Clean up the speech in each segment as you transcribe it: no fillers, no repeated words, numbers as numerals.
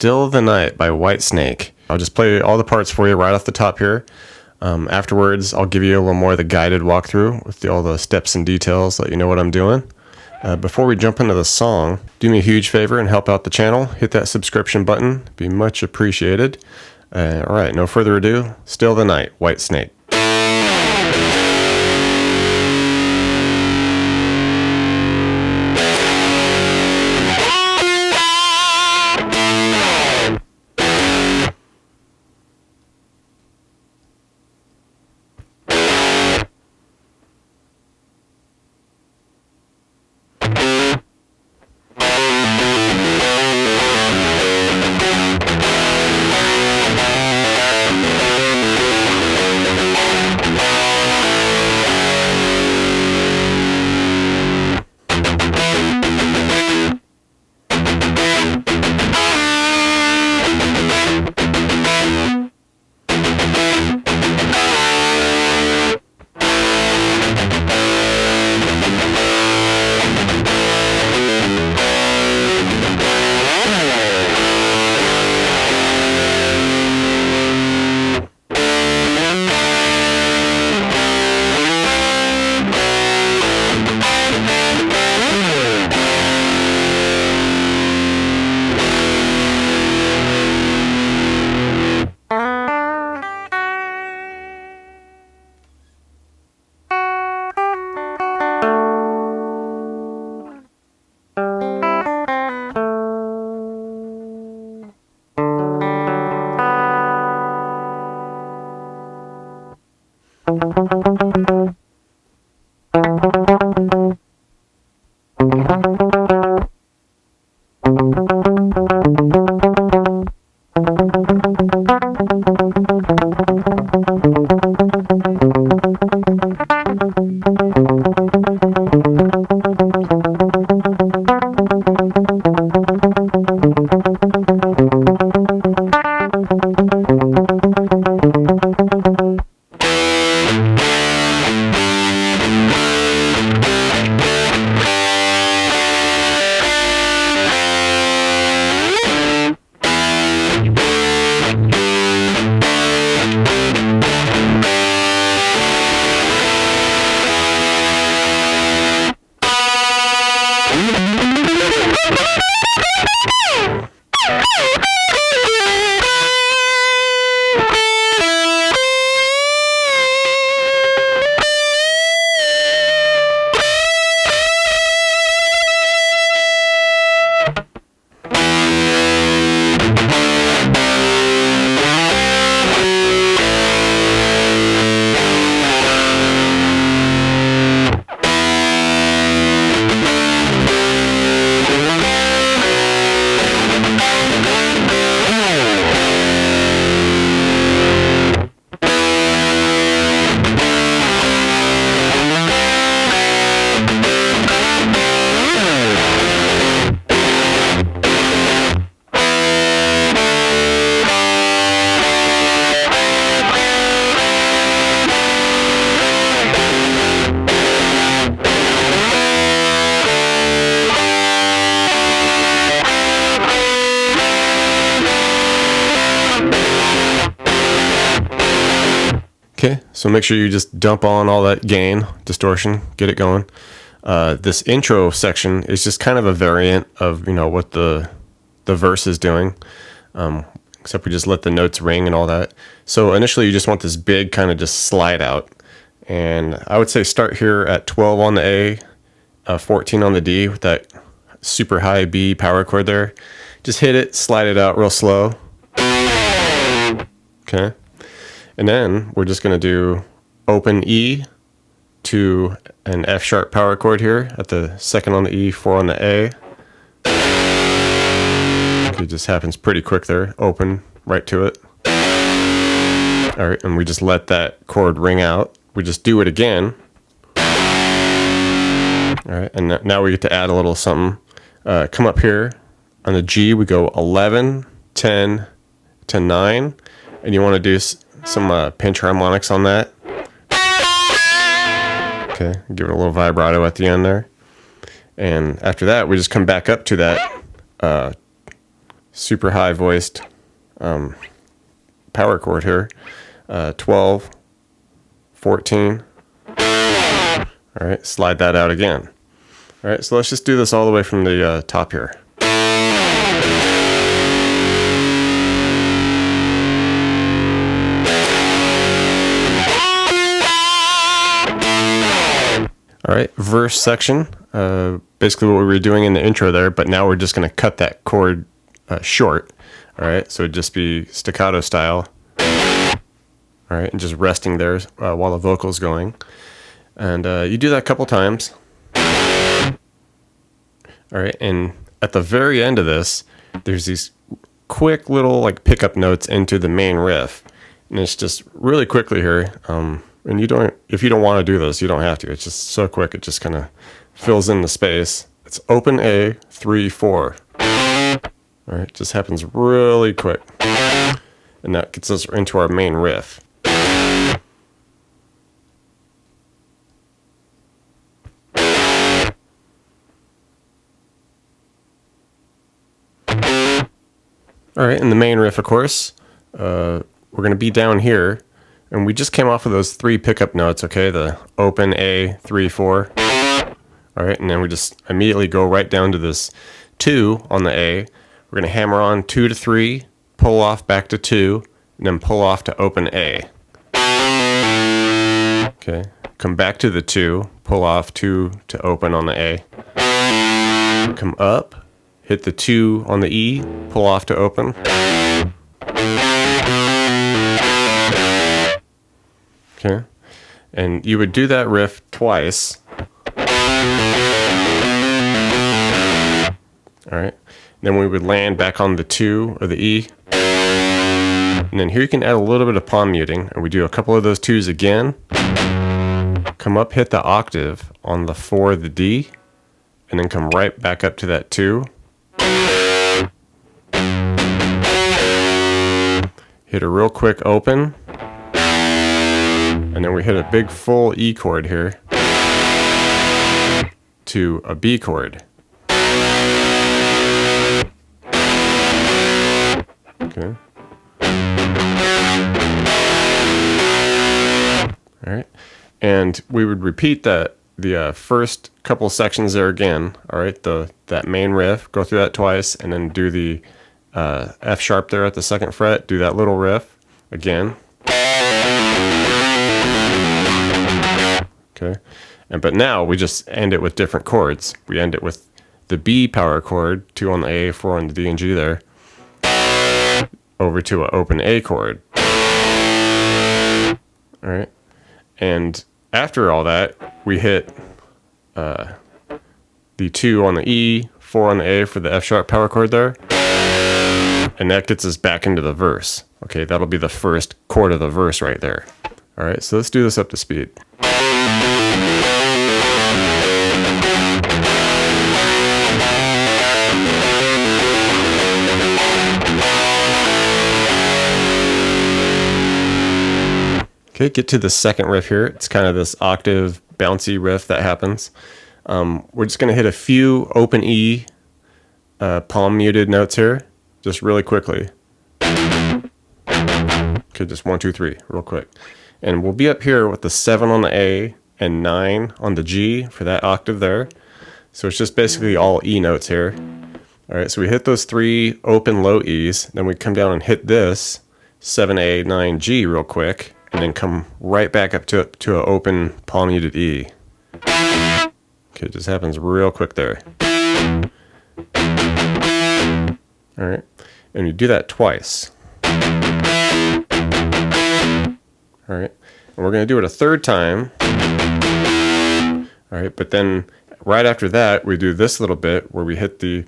Still the Night by Whitesnake. I'll just play all the parts for you right off the top here. Afterwards, I'll give you a little more of the guided walkthrough with all the steps and details, let you know what I'm doing. Before we jump into the song, do me a huge favor and help out the channel. Hit that subscription button. It'd be much appreciated. All right, no further ado. Still the Night, Whitesnake. Okay, so make sure you just dump on all that gain, distortion, get it going. This intro section is just kind of a variant of, what the verse is doing, except we just let the notes ring and all that. So initially you just want this big kind of just slide out. And I would say start here at 12 on the A, 14 on the D with that super high B power chord there. Just hit it, slide it out real slow. Okay. And then we're just going to do open E to an F sharp power chord here at the second on the E, 4 on the A. It just happens pretty quick there. Open right to it. All right, and we just let that chord ring out. We just do it again. All right, and now we get to add a little something. Come up here on the G, we go 11, 10 to 9, and you want to do some pinch harmonics on that. Okay, give it a little vibrato at the end there. And after that, we just come back up to that super high voiced power chord here. 12, 14. All right, slide that out again. All right, so let's just do this all the way from the top here. All right, verse section. Basically what we were doing in the intro there, but now we're just going to cut that chord short. All right, so it'd just be staccato style. All right, and just resting there while the vocal's going. And you do that a couple times. All right, and at the very end of this, there's these quick little like pickup notes into the main riff. And it's just really quickly here. And if you don't want to do this, you don't have to. It's just so quick, it just kind of fills in the space. It's open A, 3, 4. All right, it just happens really quick. And that gets us into our main riff. All right, in the main riff, of course, we're going to be down here. And we just came off of those 3 pickup notes, okay? The open A, 3, 4. All right, and then we just immediately go right down to this 2 on the A. We're going to hammer on 2 to 3, pull off back to 2, and then pull off to open A. Okay, come back to the 2, pull off 2 to open on the A. Come up, hit the 2 on the E, pull off to open. Okay, and you would do that riff twice. All right, then we would land back on the 2 or the E. And then here you can add a little bit of palm muting, and we do a couple of those 2s again. Come up, hit the octave on the 4, the D, and then come right back up to that 2. Hit a real quick open. And then we hit a big full E chord here to a B chord. Okay. All right. And we would repeat that the first couple sections there again. All right. That main riff, go through that twice, and then do the F sharp there at the 2nd fret. Do that little riff again. Okay, but now we just end it with different chords. We end it with the B power chord, 2 on the A, 4 on the D and G there, over to an open A chord. All right, and after all that, we hit the 2 on the E, 4 on the A for the F sharp power chord there, and that gets us back into the verse. Okay, that'll be the first chord of the verse right there. All right, so let's do this up to speed. Okay, get to the 2nd riff here. It's kind of this octave bouncy riff that happens. We're just going to hit a few open E palm muted notes here, just really quickly. Okay, just 1, 2, 3, real quick. And we'll be up here with the 7 on the A and 9 on the G for that octave there. So it's just basically all E notes here. All right, so we hit those 3 open low E's, then we come down and hit this 7A, 9G real quick, and then come right back up to an open palm muted E. Okay, it just happens real quick there. All right, and you do that twice. All right, and we're going to do it a 3rd time. All right, but then right after that, we do this little bit where we hit the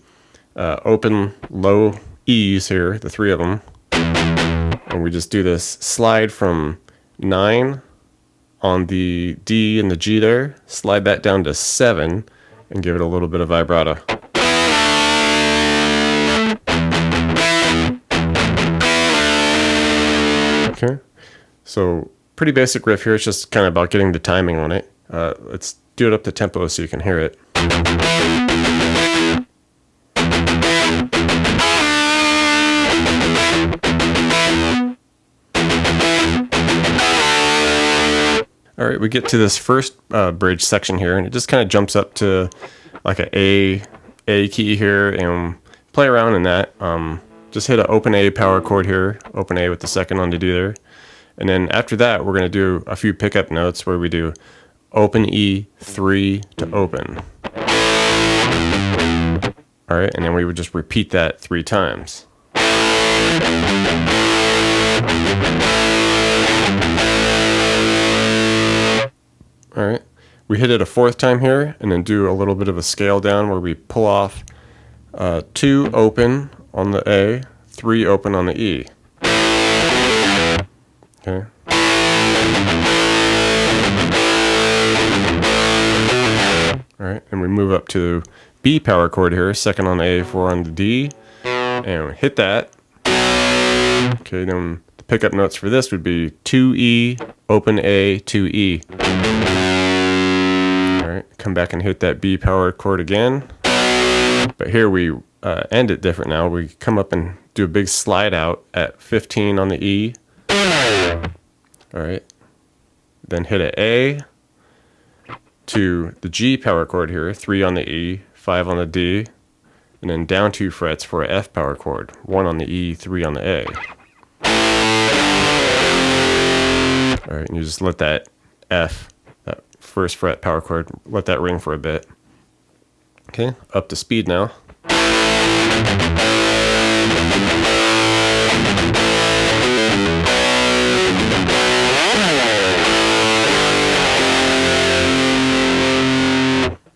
open low E's here, the 3 of them, and we just do this slide from 9 on the D and the G there, slide that down to 7, and give it a little bit of vibrato. Okay, so pretty basic riff here. It's just kind of about getting the timing on it. Let's do it up to tempo so you can hear it. All right, we get to this first bridge section here, and it just kind of jumps up to like a key here, and play around in that. Just hit an open A power chord here, open A with the second on to do there. And then after that, we're going to do a few pickup notes where we do open E, 3 to open. All right, and then we would just repeat that 3 times. All right, we hit it a 4th time here, and then do a little bit of a scale down where we pull off 2 open on the A, 3 open on the E. Okay. All right, and we move up to B power chord here, 2nd on the A, 4 on the D, and we hit that. Okay, then the pickup notes for this would be 2E, open A, 2E. All right, come back and hit that B power chord again. But here we end it different now. We come up and do a big slide out at 15 on the E. All right, then hit an A to the G power chord here, 3 on the E, 5 on the D, and then down 2 frets for an F power chord, 1 on the E, 3 on the A. All right, and you just let that F, that 1st fret power chord, let that ring for a bit. Okay, up to speed now.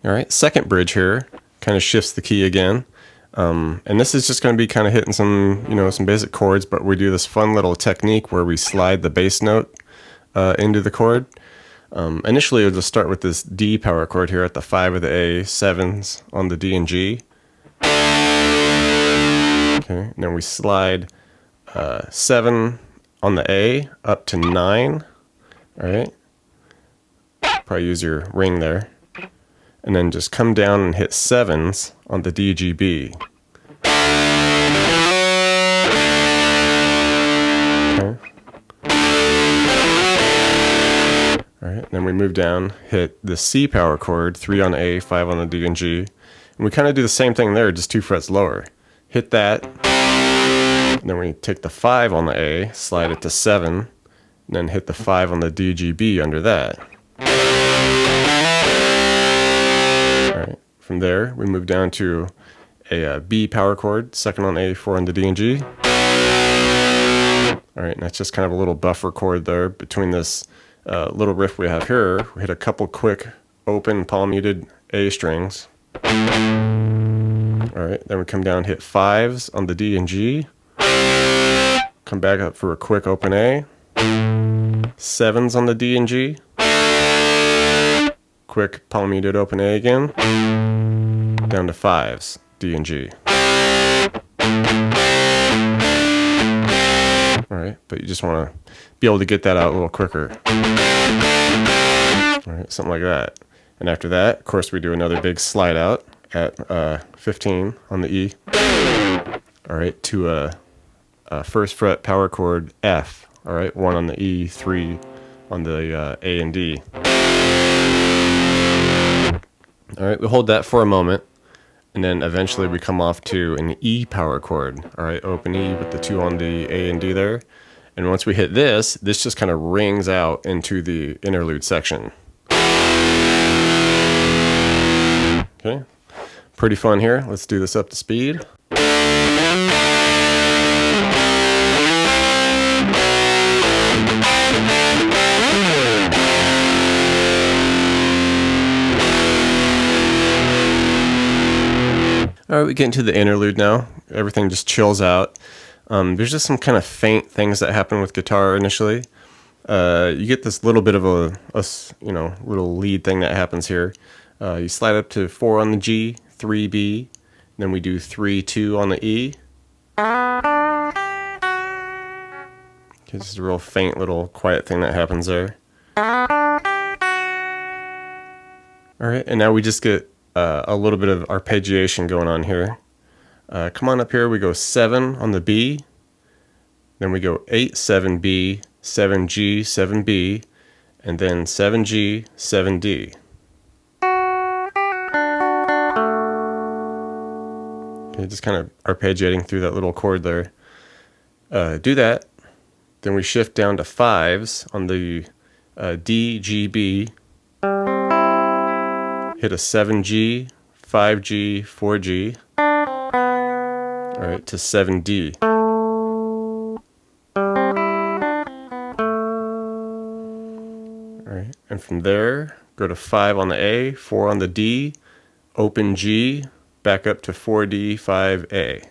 All right, second bridge here kind of shifts the key again. And this is just going to be kind of hitting some, some basic chords, but we do this fun little technique where we slide the bass note into the chord. Initially, we'll just start with this D power chord here at the 5 of the A, 7s on the D and G. Okay, and then we slide 7 on the A up to 9. All right, probably use your ring there. And then just come down and hit 7s on the D, G, B. Okay. All right, then we move down, hit the C power chord, 3 on the A, 5 on the D and G. And we kind of do the same thing there, just 2 frets lower. Hit that, and then we take the 5 on the A, slide it to 7, and then hit the 5 on the D, G, B under that. From there, we move down to a B power chord, 2nd on A, 4 on the D and G. All right, and that's just kind of a little buffer chord there between this little riff we have here. We hit a couple quick open palm muted A strings. All right, then we come down, hit 5s on the D and G. Come back up for a quick open A. 7s on the D and G. Quick palm muted open A again. Down to 5s, D and G. All right, but you just want to be able to get that out a little quicker. All right, something like that. And after that, of course, we do another big slide out at 15 on the E. All right, to a 1st fret power chord F. All right, 1 on the E, 3 on the A and D. All right, we hold that for a moment, and then eventually we come off to an E power chord. All right, open E with the 2 on the A and D there. And once we hit this just kind of rings out into the interlude section. Okay, pretty fun here. Let's do this up to speed. All right, we get into the interlude now. Everything just chills out. There's just some kind of faint things that happen with guitar initially. You get this little bit of a little lead thing that happens here. You slide up to 4 on the G, 3 B, then we do 3 2 on the E. Okay, just a real faint little quiet thing that happens there. All right, and now we just get a little bit of arpeggiation going on here. Come on up here, we go 7 on the B, then we go 8, 7 B, 7 G, 7 B, and then 7G, 7D. Okay, just kind of arpeggiating through that little chord there. Do that. Then we shift down to 5s on the D, G, B. Hit a 7G, 5G, 4G. All right, to 7D. All right, and from there, go to 5 on the A, 4 on the D, open G, back up to 4D, 5A.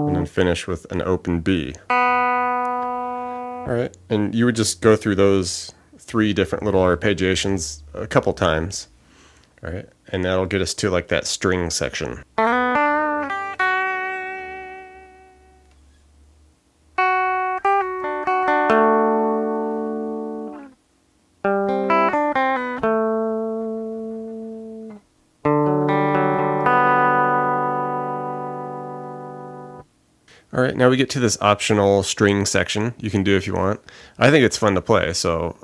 And then finish with an open B. All right, and you would just go through those 3 different little arpeggiations a couple times. All right, and that'll get us to like that string section. All right, now we get to this optional string section you can do if you want. I think it's fun to play, so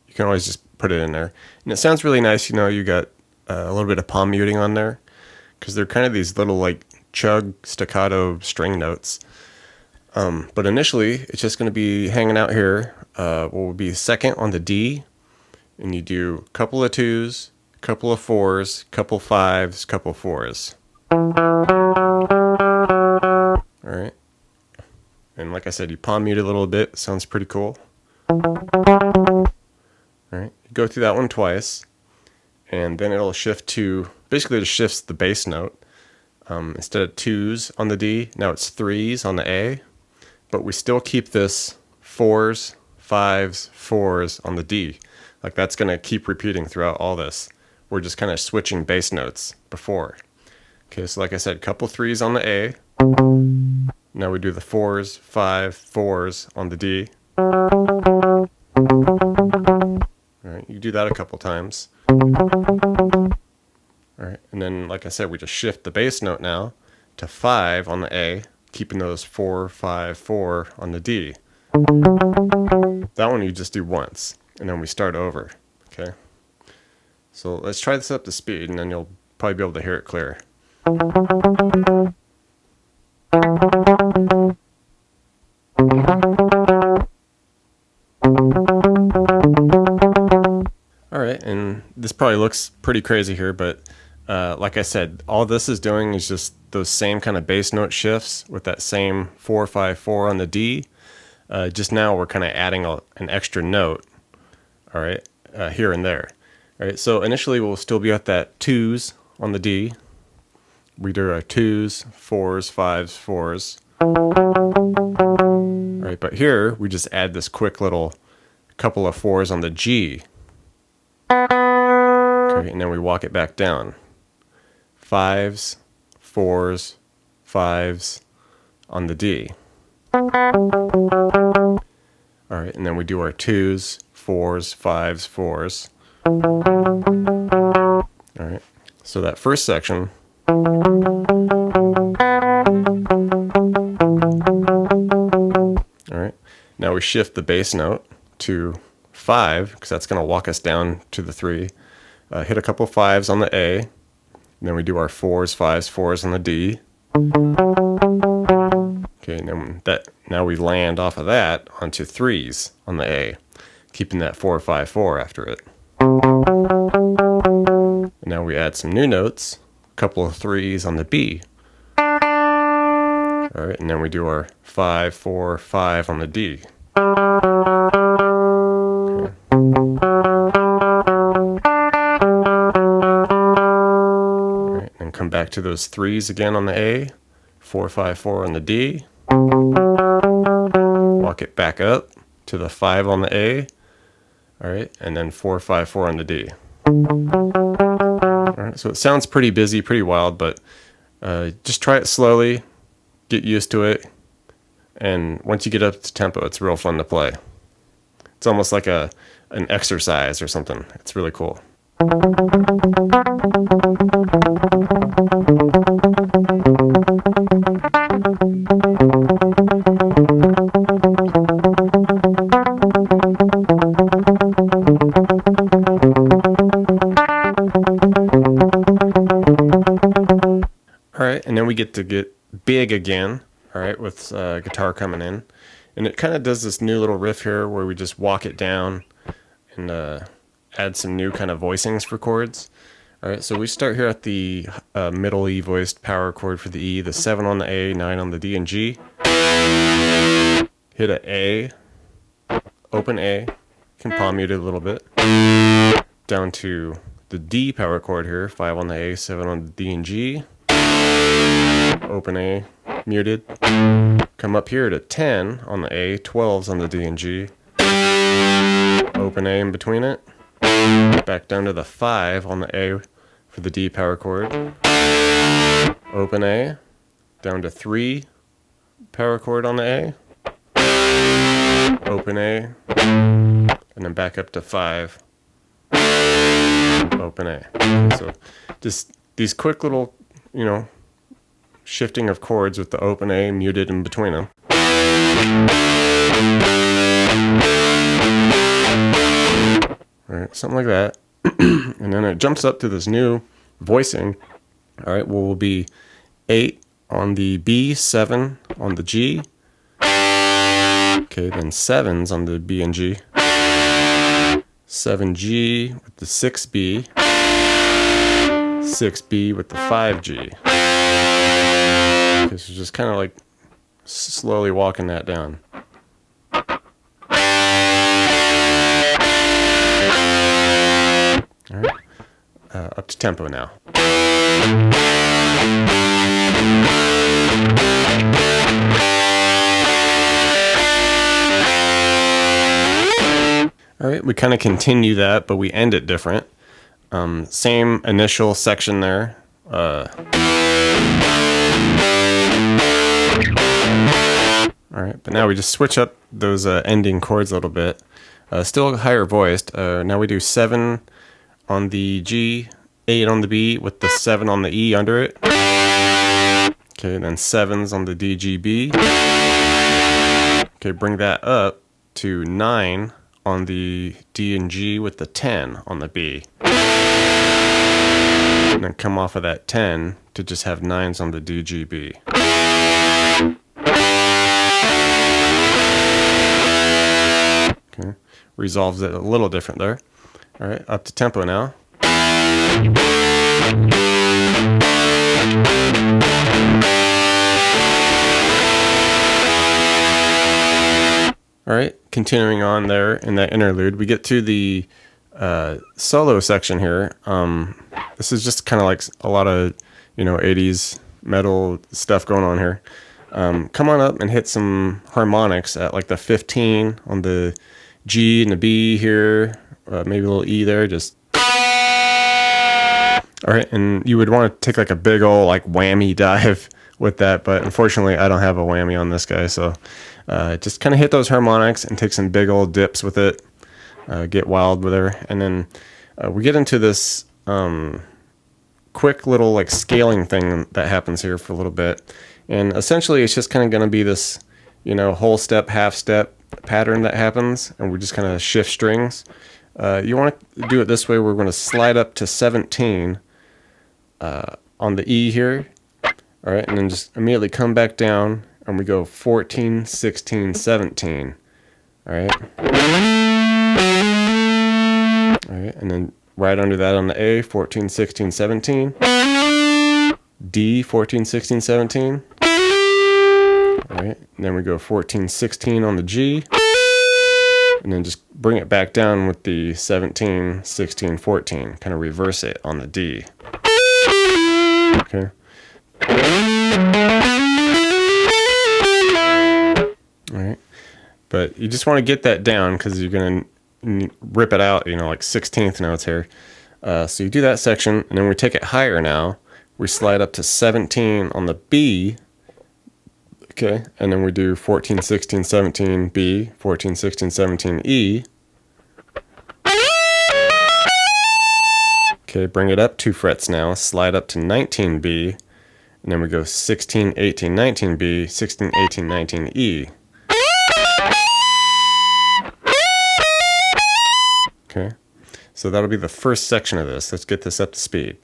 you can always just put it in there. And it sounds really nice, you know, you got a little bit of palm muting on there, because they're kind of these little like chug staccato string notes. But initially, it's just going to be hanging out here. What will be second on the D, and you do a couple of 2s, a couple of 4s, couple 5s, couple 4s. All right, and like I said, you palm mute a little bit. Sounds pretty cool. All right, you go through that one twice, and then it'll shift to, basically it shifts the bass note. Instead of 2s on the D, now it's 3s on the A, but we still keep this 4s, 5s, 4s on the D. Like that's going to keep repeating throughout all this. We're just kind of switching bass notes before. Okay, so like I said, couple 3s on the A. Now we do the 4s, 5, 4s on the D. All right, you do that a couple times. All right, and then like I said, we just shift the bass note now to 5 on the A, keeping those 4, 5, 4 on the D. That one you just do once, and then we start over. Okay, so let's try this up to speed, and then you'll probably be able to hear it clear. Alright, and this probably looks pretty crazy here, but like I said, all this is doing is just those same kind of bass note shifts with that same 4, 5, 4 on the D. Just now we're kind of adding an extra note, alright, here and there. Alright, so initially we'll still be at that 2s on the D. We do our 2s, 4s, 5s, 4s. Alright, but here we just add this quick little couple of 4s on the G. Okay, and then we walk it back down. 5s, 4s, 5s on the D. Alright, and then we do our 2s, 4s, 5s, 4s. Alright, so that first section. Alright, now we shift the bass note to 5, because that's going to walk us down to the 3. Hit a couple 5s on the A, and then we do our 4s, 5s, 4s on the D. Okay, and then now we land off of that onto 3s on the A, keeping that 4, 5, 4 after it. And now we add some new notes, a couple of 3s on the B. Alright, and then we do our 5, 4, 5 on the D. Okay. Alright, and come back to those 3s again on the A, 4, 5, 4 on the D. Walk it back up to the 5 on the A. Alright, and then 4, 5, 4 on the D. Alright, so it sounds pretty busy, pretty wild, but just try it slowly. Get used to it, and once you get up to tempo, it's real fun to play. It's almost like an exercise or something. It's really cool. we get to get big again, all right, with guitar coming in. And it kind of does this new little riff here where we just walk it down and add some new kind of voicings for chords. All right, so we start here at the middle E voiced power chord for the E, the 7 on the A, 9 on the D and G. Hit a A, open A, can palm mute it a little bit. Down to the D power chord here, 5 on the A, 7 on the D and G. Open A, muted. Come up here to 10 on the A, 12s on the D and G. Open A in between it. Back down to the 5 on the A for the D power chord. Open A. Down to 3 power chord on the A. Open A. And then back up to 5. Open A. Okay, so just these quick little, shifting of chords with the open A muted in between them. All right, something like that. And then it jumps up to this new voicing. All right, well, will be 8 on the B, 7 on the G. Okay, then 7s on the B and G. 7G with the 6B. 6B with the 5G. Okay, so just kind of like slowly walking that down. All right, up to tempo now. All right, we kind of continue that, but we end it different. Same initial section there. All right, but now we just switch up those ending chords a little bit. Still higher voiced. Now we do 7 on the G, 8 on the B with the 7 on the E under it. Okay, then 7s on the D, G, B. Okay, bring that up to 9 on the D and G with the 10 on the B. And then come off of that 10 to just have 9s on the D, G, B. Okay, resolves it a little different there. All right, up to tempo now. All right, continuing on there in that interlude, we get to the solo section here. This is just kind of like a lot of 80s metal stuff going on here. Come on up and hit some harmonics at like the 15 on the G and the B here, maybe a little E there, just. All right, and you would want to take like a big old like whammy dive with that, but unfortunately I don't have a whammy on this guy, so just kind of hit those harmonics and take some big old dips with it, get wild with her, and then we get into this quick little like scaling thing that happens here for a little bit, and essentially it's just kind of going to be this whole step, half step pattern that happens, and we just kind of shift strings. You want to do it this way. We're going to slide up to 17 on the E here. All right, and then just immediately come back down, and we go 14, 16, 17. All right. All right, and then right under that on the A, 14, 16, 17. D, 14, 16, 17. All right, and then we go 14, 16 on the G. And then just bring it back down with the 17, 16, 14. Kind of reverse it on the D. Okay. All right. But you just want to get that down because you're going to rip it out, like 16th notes here. So you do that section, and then we take it higher now. We slide up to 17 on the B. Okay, and then we do 14, 16, 17 B, 14, 16, 17 E. Okay, bring it up 2 frets now, slide up to 19 B, and then we go 16, 18, 19 B, 16, 18, 19 E. Okay, so that'll be the first section of this. Let's get this up to speed.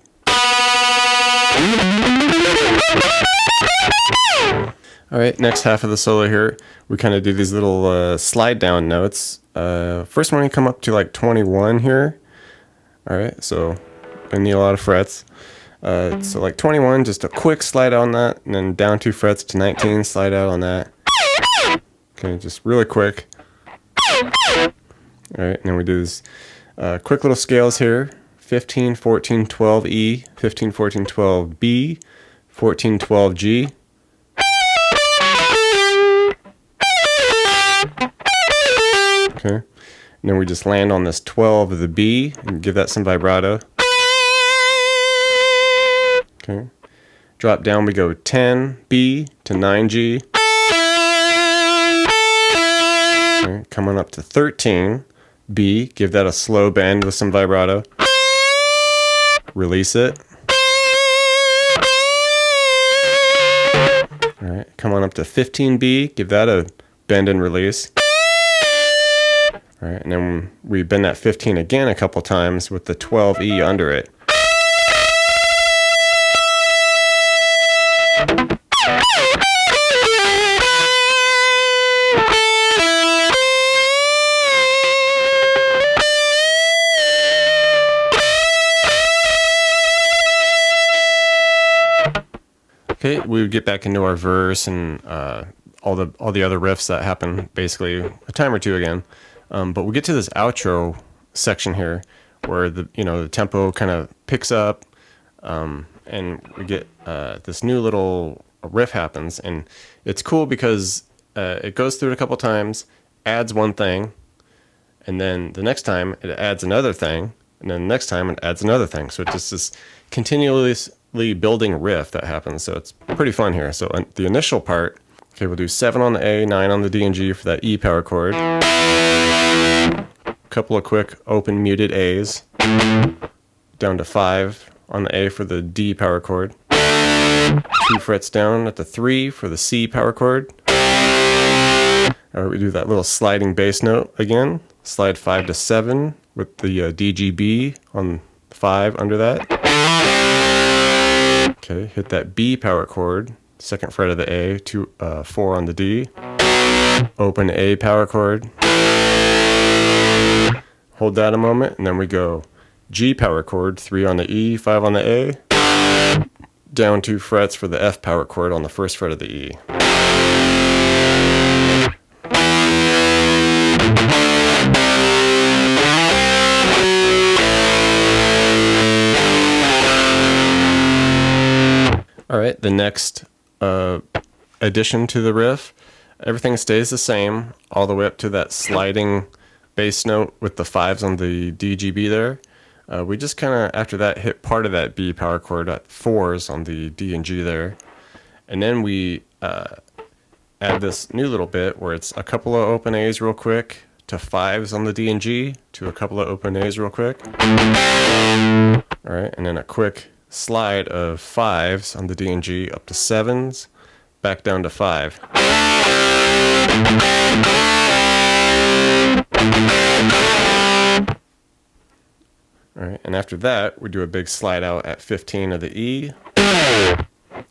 All right, next half of the solo here, we kind of do these little slide down notes. First one, we come up to like 21 here. All right, so I need a lot of frets. So like 21, just a quick slide on that, and then down 2 frets to 19, slide out on that. Okay, just really quick. All right, and then we do these quick little scales here. 15, 14, 12 E, 15, 14, 12 B, 14, 12 G. Okay, and then we just land on this 12 of the B and give that some vibrato. Okay, drop down, we go 10 B to 9 G. Okay, coming up to 13 B, give that a slow bend with some vibrato. Release it. All right, come on up to 15 B, give that a bend and release. All right, and then we bend that 15 again a couple times with the 12 E under it. Okay, we would get back into our verse and all the other riffs that happen basically a time or two again. But we get to this outro section here where the tempo kind of picks up, and we get this new little riff happens, and it's cool because it goes through it a couple times, adds one thing, and then the next time it adds another thing, and then the next time it adds another thing. So it's just this continuously building riff that happens. So it's pretty fun here. So the initial part, okay, we'll do 7 on the A, 9 on the D and G for that E power chord. Couple of quick open muted A's, down to 5 on the A for the D power chord, 2 frets down at the 3 for the C power chord. All right, we do that little sliding bass note again, slide 5 to 7 with the DGB on 5 under that. Okay, hit that B power chord, 2nd fret of the A, 4 on the D, open A power chord. Hold that a moment, and then we go G power chord, 3 on the E, 5 on the A, down 2 frets for the F power chord on the 1st fret of the E. All right, the next addition to the riff, everything stays the same all the way up to that sliding bass note with the 5s on the DGB there. We just kind of, after that, hit part of that B power chord at 4s on the D and G there. And then we add this new little bit where it's a couple of open A's real quick to 5s on the D and G to a couple of open A's real quick. All right, and then a quick slide of 5s on the D and G up to 7s, back down to 5. All right, and after that, we do a big slide out at 15 of the E,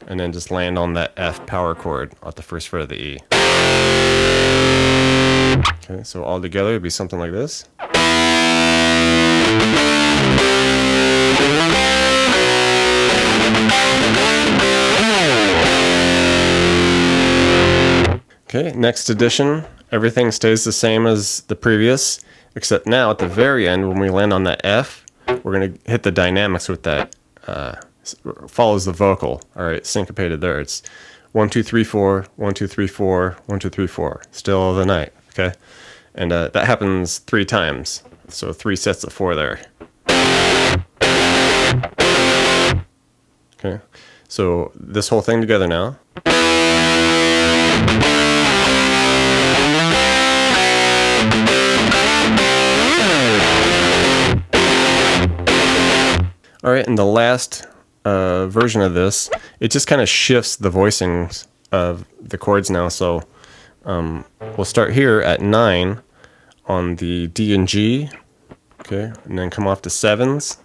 and then just land on that F power chord at the 1st fret of the E. Okay, so all together it'd be something like this. Okay, next addition, everything stays the same as the previous, except now at the very end when we land on that F, we're going to hit the dynamics with that, follows the vocal. All right, syncopated there. It's 1, 2, 3, 4, 1, 2, 3, 4, 1, 2, 3, 4. Still of the night, okay? And that happens 3 times, so 3 sets of 4 there. Okay, so this whole thing together now. All right, and the last version of this, it just kind of shifts the voicings of the chords now. So we'll start here at 9 on the D and G, okay, and then come off to 7s.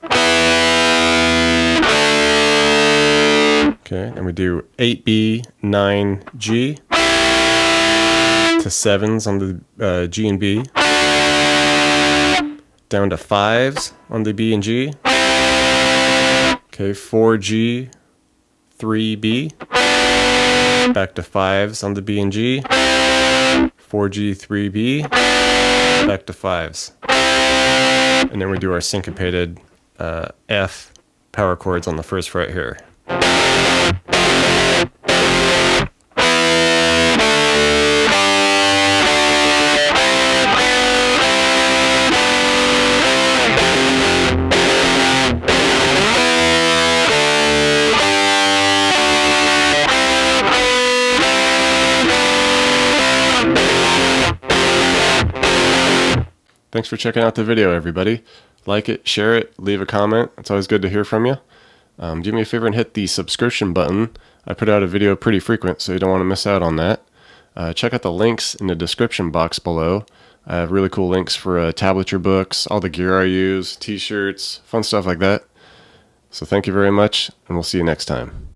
Okay, Okay, and we do 8B, 9G to 7s on the G and B, down to 5s on the B and G. Okay, 4G, 3B, back to 5s on the B and G, 4G, 3B, back to 5s. And then we do our syncopated F power chords on the first fret here. Thanks for checking out the video, everybody. Like it, share it, leave a comment. It's always good to hear from you. Do me a favor and hit the subscription button. I put out a video pretty frequent, so you don't want to miss out on that. Check out the links in the description box below. I have really cool links for tablature books, all the gear I use, t-shirts, fun stuff like that. So thank you very much, and we'll see you next time.